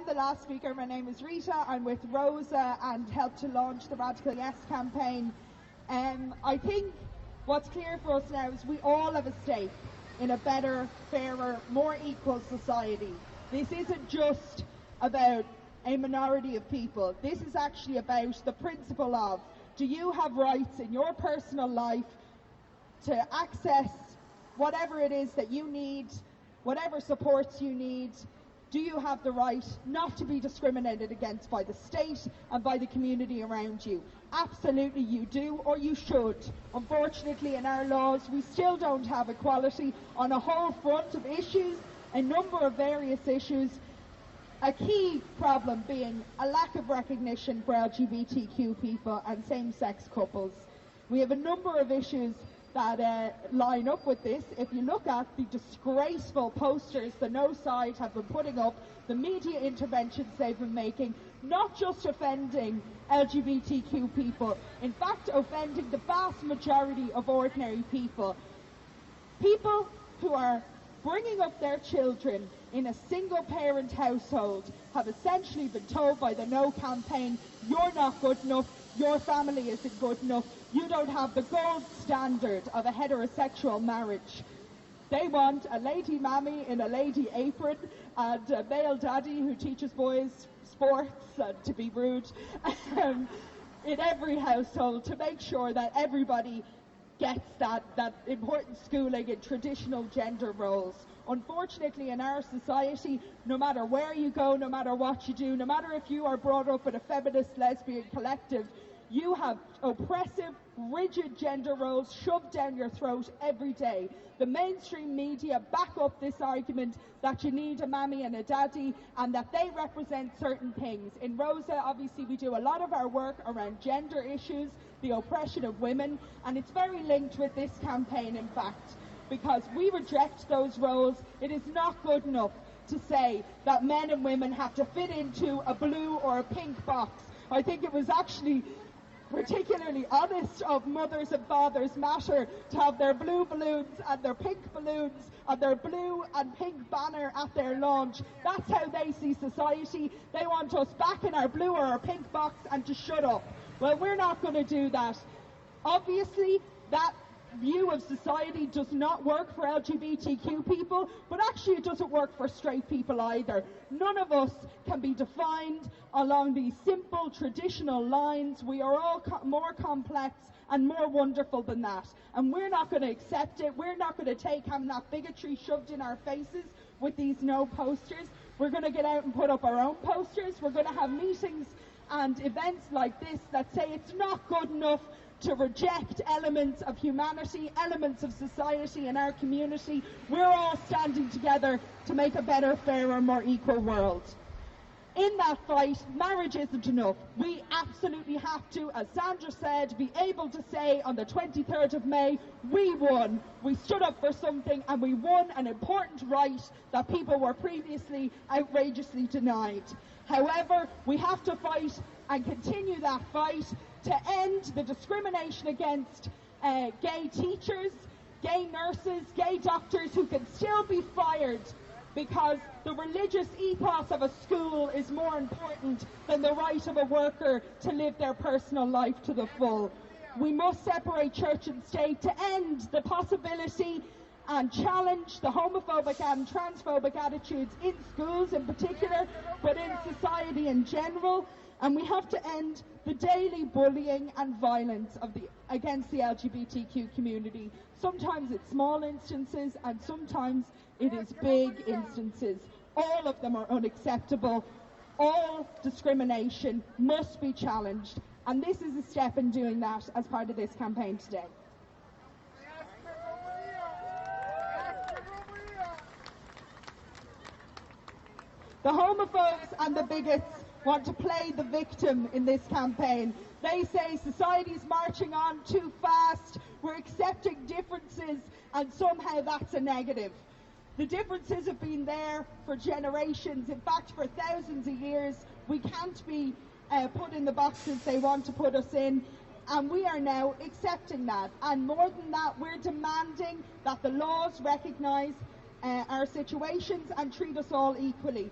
I'm the last speaker. My name is Rita. I'm with ROSA and helped to launch the Radical Yes campaign. I think what's clear for us now is we all have a stake in a better, fairer, more equal society. This isn't just about a minority of people. This is actually about the principle of, do you have rights in your personal life to access whatever it is that you need, whatever supports you need? Do you have the right not to be discriminated against by the state and by the community around you? Absolutely you do, or you should. Unfortunately, in our laws, we still don't have equality on a whole front of issues, a number of various issues. A key problem being a lack of recognition for LGBTQ people and same-sex couples. We have a number of issues that line up with this. If you look at the disgraceful posters the No Side have been putting up, the media interventions they've been making, not just offending LGBTQ people, in fact offending the vast majority of ordinary people. People who are bringing up their children in a single-parent household have essentially been told by the No campaign, you're not good enough, your family isn't good enough, you don't have the gold standard of a heterosexual marriage. They want a lady mammy in a lady apron and a male daddy who teaches boys sports, to be rude, in every household to make sure that everybody gets that important schooling in traditional gender roles. Unfortunately, in our society, no matter where you go, no matter what you do, no matter if you are brought up in a feminist lesbian collective, you have oppressive, rigid gender roles shoved down your throat every day. The mainstream media back up this argument that you need a mammy and a daddy and that they represent certain things. In ROSA, obviously, we do a lot of our work around gender issues, the oppression of women, and it's very linked with this campaign, in fact, because we reject those roles. It is not good enough to say that men and women have to fit into a blue or a pink box. I think it was actually particularly honest of Mothers and Fathers Matter to have their blue balloons and their pink balloons and their blue and pink banner at their launch. That's how they see society. They want us back in our blue or our pink box and to shut up. Well, we're not going to do that. Obviously, that view of society does not work for LGBTQ people, but actually it doesn't work for straight people either. None of us can be defined along these simple traditional lines. We are all more complex and more wonderful than that, and we're not going to accept it. We're not going to take having that bigotry shoved in our faces with these no posters. We're going to get out and put up our own posters. We're going to have meetings and events like this that say it's not good enough to reject elements of humanity, elements of society in our community. We're all standing together to make a better, fairer, more equal world. In that fight, marriage isn't enough. We absolutely have to, as Sandra said, be able to say on the 23rd of May, we won. We stood up for something and we won an important right that people were previously outrageously denied. However, we have to fight and continue that fight to end the discrimination against gay teachers, gay nurses, gay doctors who can still be fired because the religious ethos of a school is more important than the right of a worker to live their personal life to the full. We must separate church and state to end the possibility and challenge the homophobic and transphobic attitudes in schools in particular, but in society in general. And we have to end the daily bullying and violence against the LGBTQ community. Sometimes it's small instances and sometimes it is big instances. All of them are unacceptable. All discrimination must be challenged. And this is a step in doing that as part of this campaign today. The homophobes and the bigots want to play the victim in this campaign. They say society's marching on too fast, we're accepting differences, and somehow that's a negative. The differences have been there for generations, in fact for thousands of years. We can't be put in the boxes they want to put us in, and we are now accepting that. And more than that, we're demanding that the laws recognise our situations and treat us all equally.